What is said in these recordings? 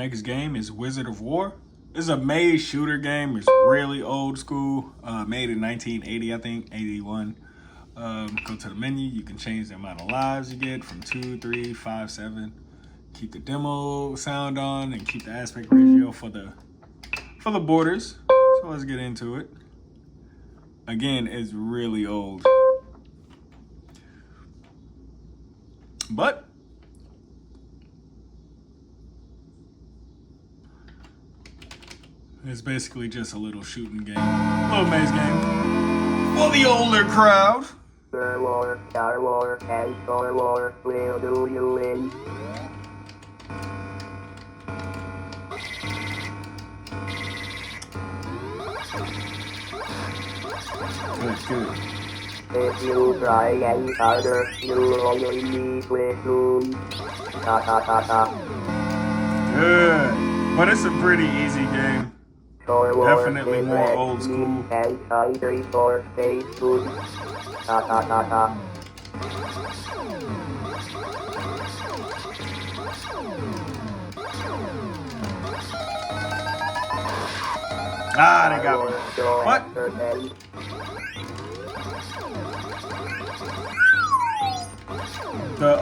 next game is Wizard of Wor. It's a maze shooter game. It's really old school. Made in 1980, I think, 81. Go to the menu. You can change the amount of lives you get from 2, 3, 5, 7. Keep the demo sound on and keep the aspect ratio for the borders. So let's get into it. Again, it's really old. But it's basically just a little shooting game. A little maze game. For the older crowd. Star Wars, and Star Wars, will do you in? Good. If you try any harder, you'll only be with Good. But it's a pretty easy game. Definitely more old school. And I 3 4 stay good. Ah, they got me. What? The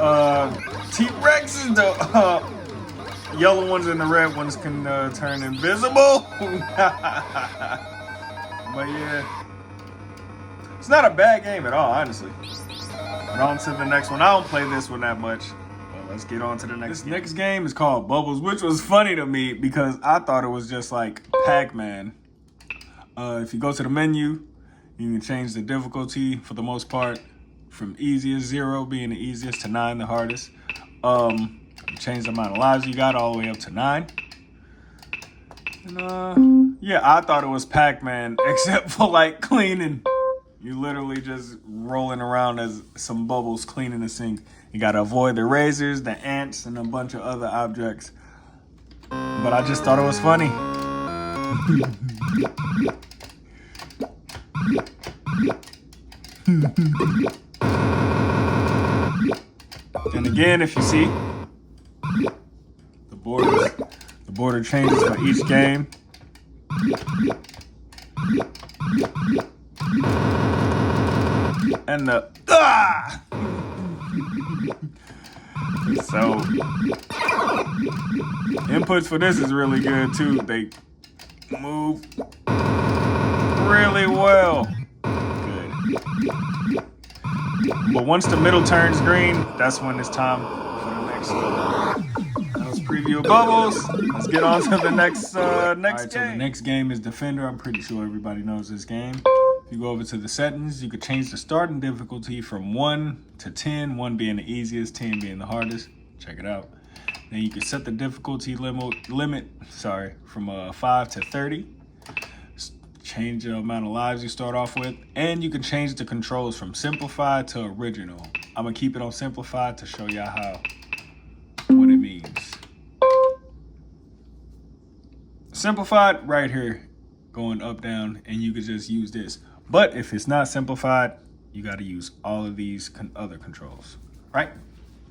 T-Rexes, the yellow ones and the red ones can turn invisible. But yeah, it's not a bad game at all, honestly. But on to the next one. I don't play this one that much. But let's get on to the next game. This next game is called Bubbles, which was funny to me because I thought it was just like Pac-Man. If you go to the menu, you can change the difficulty for the most part from easiest, 0 being the easiest, to 9 the hardest. Change the amount of lives you got all the way up to 9. And yeah, I thought it was Pac-Man except for like cleaning. You literally just rolling around as some bubbles cleaning the sink. You gotta avoid the razors, the ants, and a bunch of other objects. But I just thought it was funny. And again, if you see, the border changes for each game. And the so inputs for this is really good too. They move really well. Good. But once the middle turns green, that's when it's time for the next one. That was preview of Bubbles. Let's get on to the next game. So the next game is Defender. I'm pretty sure everybody knows this game. If you go over to the settings, you could change the starting difficulty from 1 to 10, 1 being the easiest, 10 being the hardest. Check it out. Then you can set the difficulty limit from 5 to 30. Change the amount of lives you start off with, and you can change the controls from simplified to original. I'm gonna keep it on simplified to show y'all what it means. Simplified right here, going up, down, and you can just use this. But if it's not simplified, you got to use all of these other controls, right?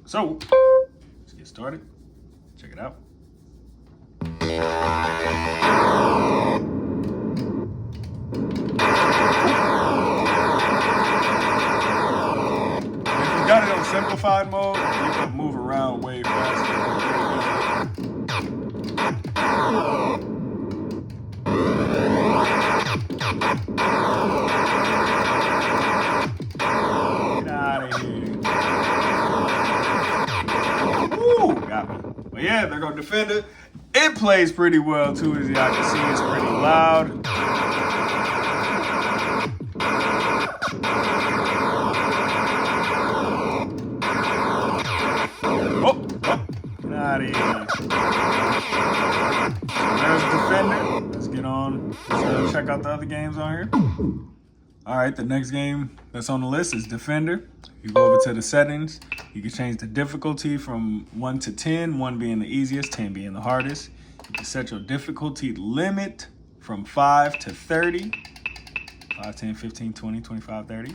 So let's get started. Check it out. If you got it on simplified mode, you can move around way faster. Get out of here. Woo, got me. But yeah, they're going to defend it. It plays pretty well too, as y'all can see. It's pretty loud. Get out of here. So there's Defender. Let's get on. Let's check out the other games on here. All right, the next game that's on the list is Defender. You go over to the settings. You can change the difficulty from 1 to 10, 1 being the easiest, 10 being the hardest. You can set your difficulty limit from 5 to 30. 5, 10, 15, 20, 25, 30.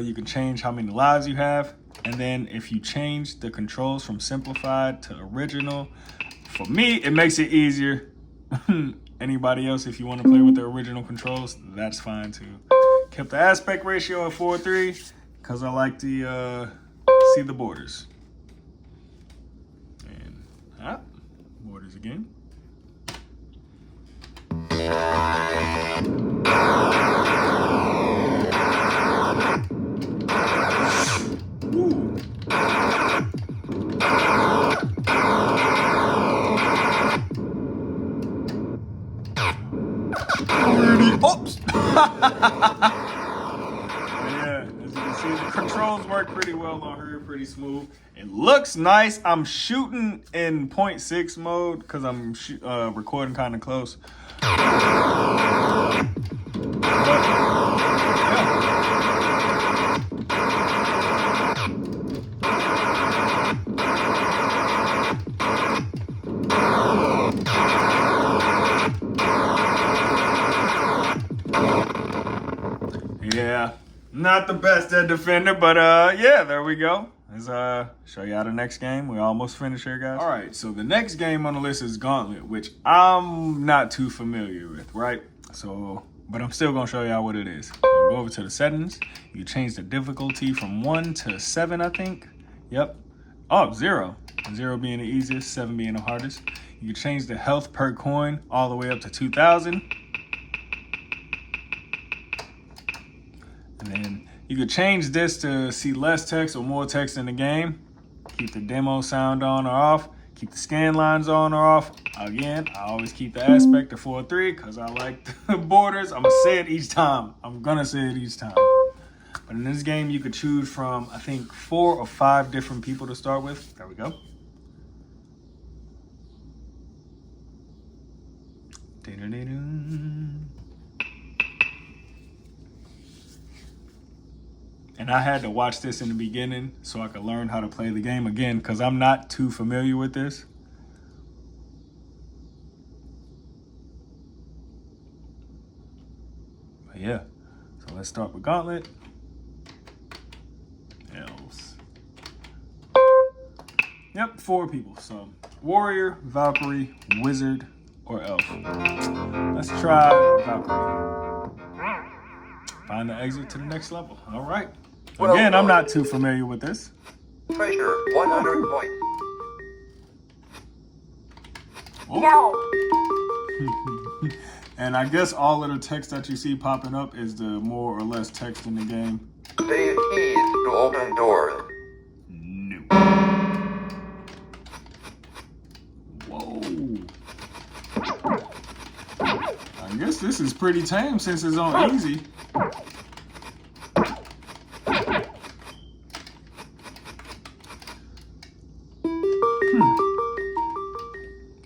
You can change how many lives you have. And then if you change the controls from simplified to original For me, it makes it easier. Anybody else, if you want to play with the original controls, that's fine too. Kept the aspect ratio at 4:3 because I like to see the borders. And borders again. Ooh. Oops. Yeah, as you can see, the controls work pretty well on her, pretty smooth. It looks nice. I'm shooting in 0.6 mode because I'm recording kind of close. Yeah, not the best at defender, but yeah, there we go. Let's show you how the next game. We're almost finished here, guys. All right, so the next game on the list is Gauntlet, which I'm not too familiar with, right? So, but I'm still gonna show y'all what it is. Go over to the settings. You change the difficulty from 1 to 7, I think. Yep. Oh, 0. 0 being the easiest, 7 being the hardest. You can change the health per coin all the way up to 2,000. And then you could change this to see less text or more text in the game. Keep the demo sound on or off. Keep the scan lines on or off. Again, I always keep the aspect to 4:3 because I like the borders. I'm going to say it each time. But in this game, you could choose from, I think, 4 or 5 different people to start with. There we go. And I had to watch this in the beginning so I could learn how to play the game again because I'm not too familiar with this. But yeah, so let's start with Gauntlet. Elves. Yep, 4 people. So Warrior, Valkyrie, Wizard, or Elf. Let's try Valkyrie. Find the exit to the next level. All right. Again, I'm not too familiar with this. Pressure 100 points. No. And I guess all of the text that you see popping up is the more or less text in the game. Save keys to open doors. No. Whoa. I guess this is pretty tame since it's on easy.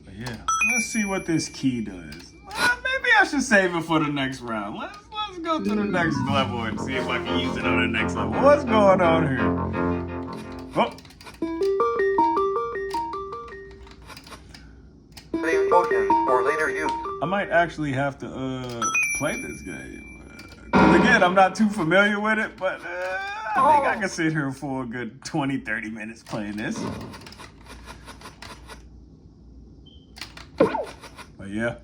But yeah, let's see what this key does. Maybe I should save it for the next round. Let's go to the next level and see if I can use it on the next level. What's going on here? Oh. Save potions for later use. I might actually have to play this game. 'Cause again, I'm not too familiar with it, but I think I can sit here for a good 20, 30 minutes playing this. But yeah,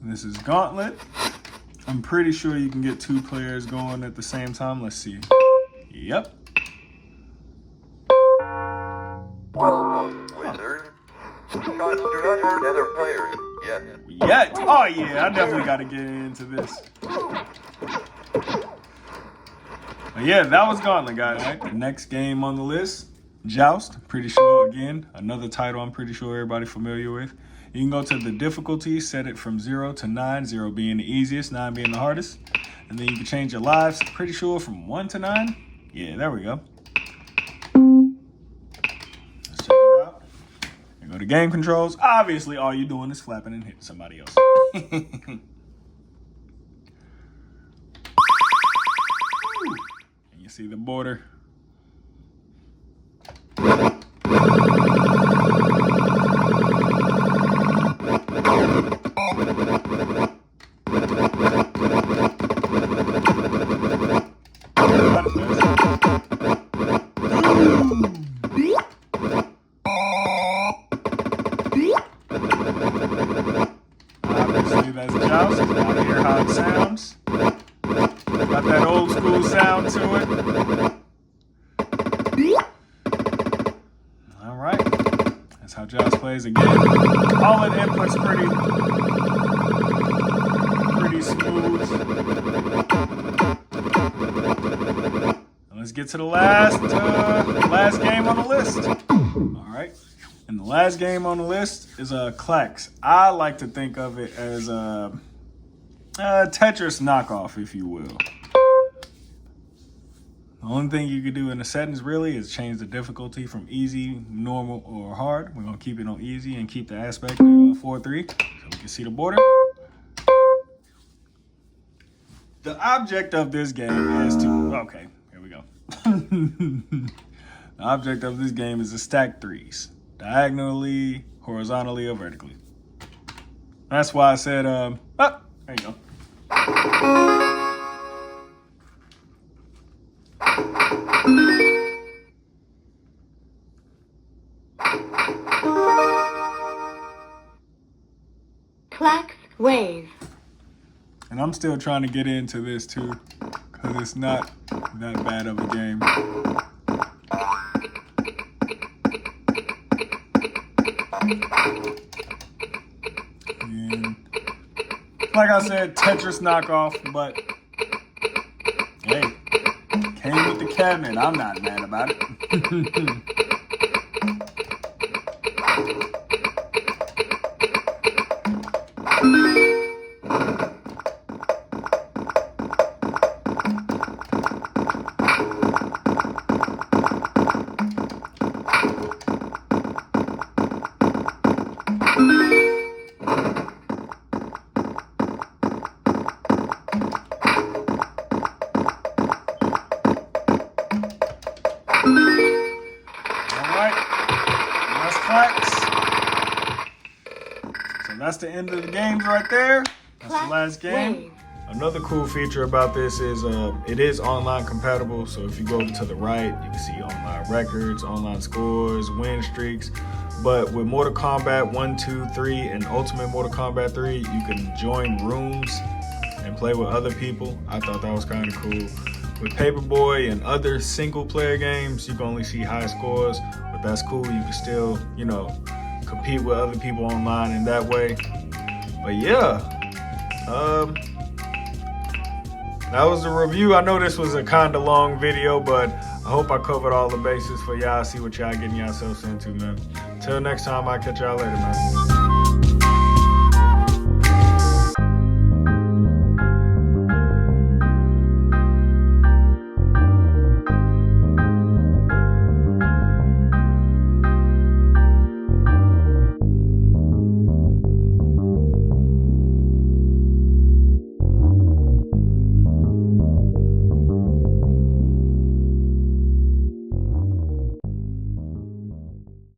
this is Gauntlet. I'm pretty sure you can get 2 players going at the same time. Let's see. Yep. Well done, wizard. Shots do not hurt other players. Yes. Yeah. Oh yeah, I definitely got to get into this. But yeah, that was Gauntlet, guys. All right, the next game on the list, Joust. Pretty sure, again, another title I'm pretty sure everybody familiar with. You can go to the difficulty, set it from 0 to 9, 0 being the easiest, 9 being the hardest. And then you can change your lives, pretty sure from 1 to 9. Yeah, there we go. Let's check it out. You go to game controls. Obviously, all you're doing is flapping and hitting somebody else. And you see the border. hear how it sounds. Got that old school sound to it. All right. That's how Joust plays again. All the inputs pretty smooth. Let's get to the last game on the list. All right. And the last game on the list is Klax. I like to think of it as a Tetris knockoff, if you will. The only thing you could do in the settings really is change the difficulty from easy, normal, or hard. We're going to keep it on easy and keep the aspect 4:3 so we can see the border. The object of this game is to... Okay, here we go. The object of this game is to stack threes. Diagonally, horizontally, or vertically. That's why I said, there you go. Klax wave. And I'm still trying to get into this too, because it's not that bad of a game. And like I said, Tetris knockoff, but hey, came with the cabinet. I'm not mad about it. So that's the end of the games right there. That's the last game. Another cool feature about this is it is online compatible. So if you go to the right, you can see online records, online scores, win streaks. But with Mortal Kombat 1, 2, 3, and Ultimate Mortal Kombat 3, you can join rooms and play with other people. I thought that was kind of cool. With Paperboy and other single player games, you can only see high scores, but that's cool. You can still, compete with other people online in that way. But yeah, that was the review. I know this was a kind of long video, but I hope I covered all the bases for y'all. See what y'all getting yourselves into, man. Till next time, I'll catch y'all later, man.